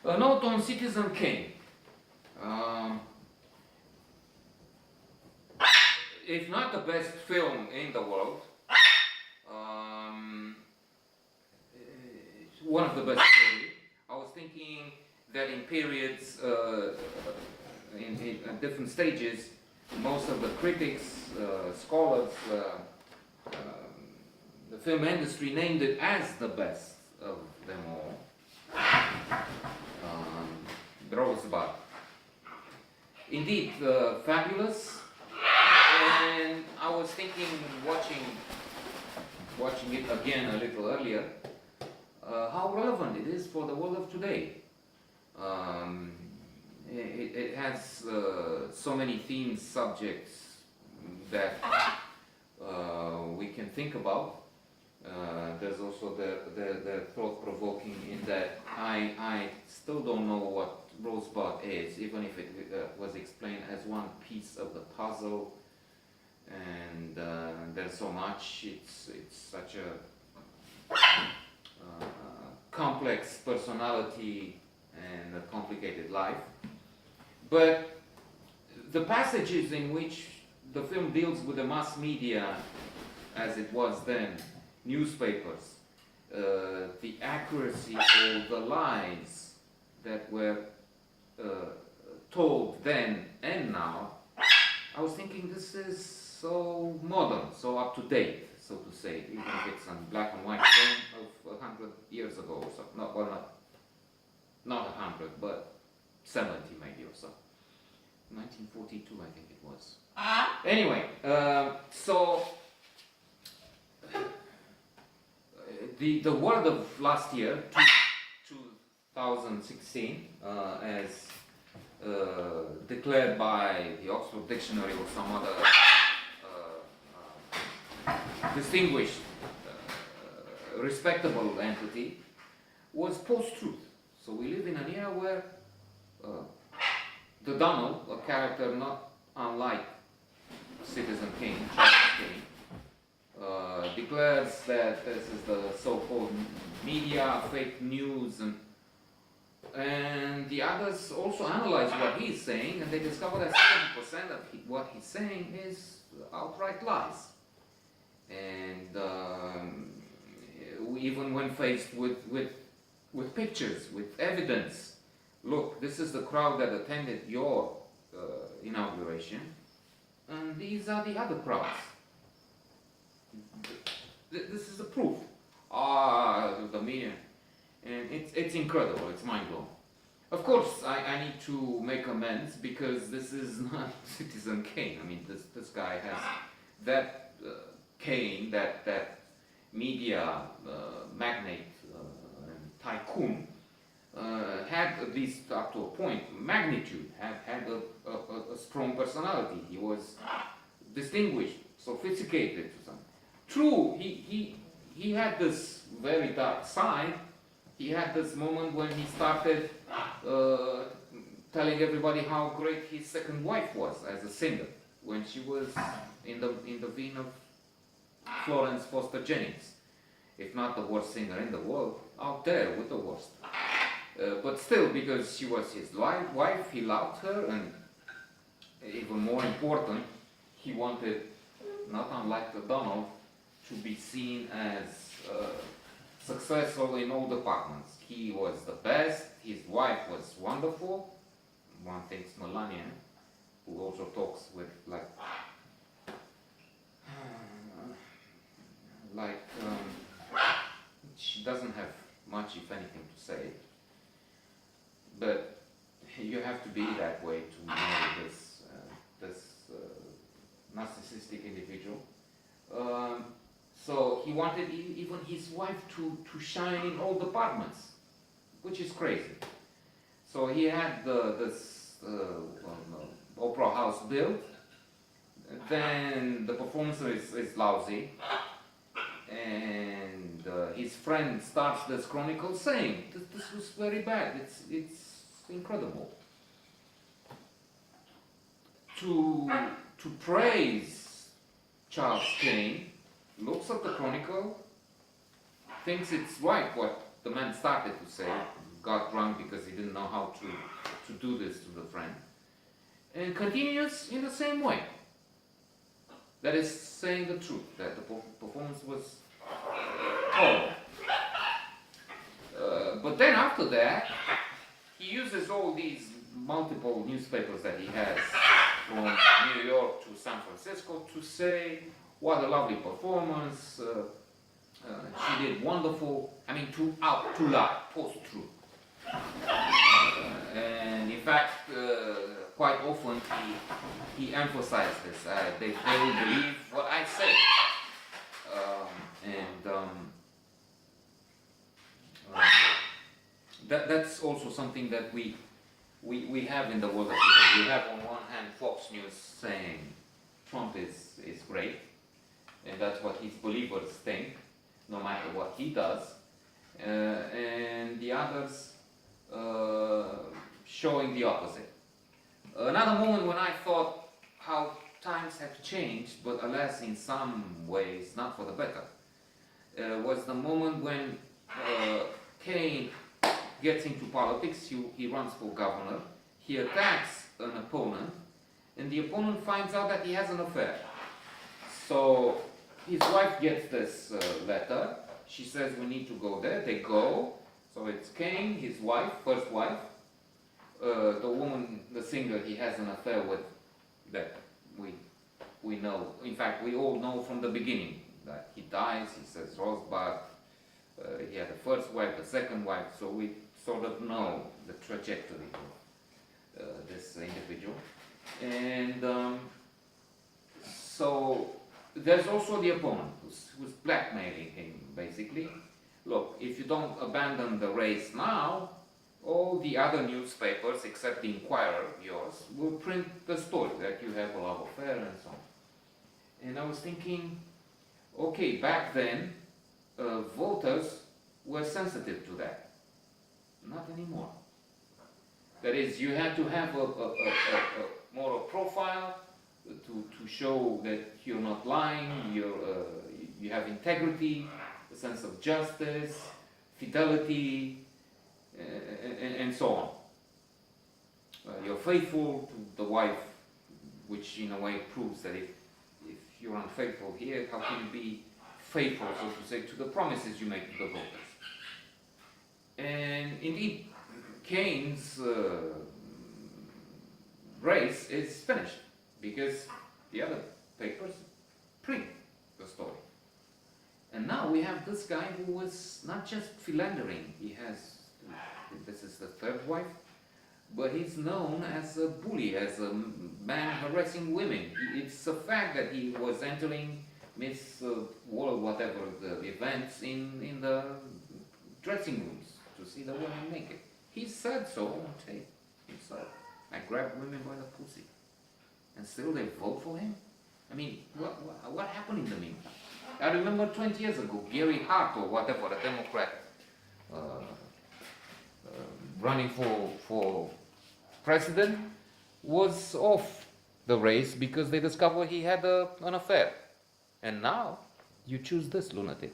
A note on Citizen Kane. If not the best film in the world, it's one of the best probably. I was thinking that in periods, in different stages, most of the critics, scholars, the film industry named it as the best of them all. Rosebud. Indeed, fabulous. And I was thinking, watching it again a little earlier, how relevant it is for the world of today. It has so many themes, subjects that we can think about. There's also the thought-provoking in that I still don't know what Rosebud is, even if it was explained as one piece of the puzzle. And there's so much. It's such a complex personality and a complicated life. But the passages in which the film deals with the mass media, as it was then, newspapers, the accuracy of the lies that were told then and now, I was thinking this is so modern, so up to date, so to say, even if it's a black and white film of 100 years ago or so. Not 100, but 70 maybe or so. 1942, I think it was. Anyway, so the word of last year, 2016, as declared by the Oxford Dictionary or some other distinguished, respectable entity, was post-truth. So we live in an era where the Donald, a character not unlike Citizen Kane, Charles Kane, declares that this is the so-called media, fake news, and the others also analyze what he's saying, and they discover that 70% of what he's saying is outright lies. And even when faced with pictures, with evidence, look, this is the crowd that attended your inauguration, and these are the other crowds. This is the proof. The media. And it's incredible, it's mind-blowing. Of course, I need to make amends because this is not Citizen Kane. I mean, this guy has that Kane, that media magnate and tycoon, had, at least up to a point, magnitude, had a strong personality. He was distinguished, sophisticated. True, he had this very dark side. He had this moment when he started telling everybody how great his second wife was as a singer, when she was in the vein of Florence Foster Jennings, if not the worst singer in the world, out there with the worst. But still, because she was his wife, he loved her, and even more important, he wanted, not unlike the Donald, to be seen as successful in all departments. He was the best, his wife was wonderful. One thinks Melania, who also talks with she doesn't have much, if anything, to say. But you have to be that way to marry this narcissistic individual. So he wanted even his wife to shine in all departments, which is crazy. So he had this opera house built. Then the performance is lousy, and his friend starts this chronicle saying this was very bad. It's incredible. To praise Charles Kane, looks at the chronicle, thinks it's right what the man started to say, got drunk because he didn't know how to do this to the friend, and continues in the same way. That is saying the truth, that the performance was horrible. But then after that, he uses all these multiple newspapers that he has from New York to San Francisco to say what a lovely performance, she did wonderful, I mean to lie, post-truth. And in fact, quite often he emphasized this, they will believe what I say. That's also something that we have in the world of today. We have on one hand Fox News saying Trump is great, and that's what his believers think, no matter what he does, and the others showing the opposite. Another moment when I thought how times have changed, but alas in some ways not for the better, was the moment when Kane gets into politics. He runs for governor, he attacks an opponent, and the opponent finds out that he has an affair. So his wife gets this letter, she says we need to go there, they go, so it's Kane, his wife, first wife, the woman, the singer he has an affair with, that we know, in fact we all know from the beginning, that he dies, he says Rosebud, he had the first wife, the second wife, so we sort of know the trajectory of this individual. And so there's also the opponent who's blackmailing him, basically. Look, if you don't abandon the race now, all the other newspapers, except the Inquirer, yours, will print the story that you have a love affair and so on. And I was thinking, okay, back then, voters were sensitive to that. Not anymore. That is, you had to have more a profile to show that you're not lying, you have integrity, a sense of justice, fidelity, and so on. You're faithful to the wife, which in a way proves that if you're unfaithful here, how can you be faithful, so to say, to the promises you make to the voters? And indeed, Kane's race is finished because the other papers print the story. And now we have this guy who was not just philandering, he has, this is the third wife, but he's known as a bully, as a man harassing women. It's a fact that he was entering Miss World, whatever, the events in the dressing rooms to see the women naked. He said so on tape himself. I grabbed women by the pussy. And still they vote for him? I mean, what happened in the meantime? I remember 20 years ago, Gary Hart or whatever, a Democrat, running for president, was off the race because they discovered he had an affair. And now you choose this lunatic.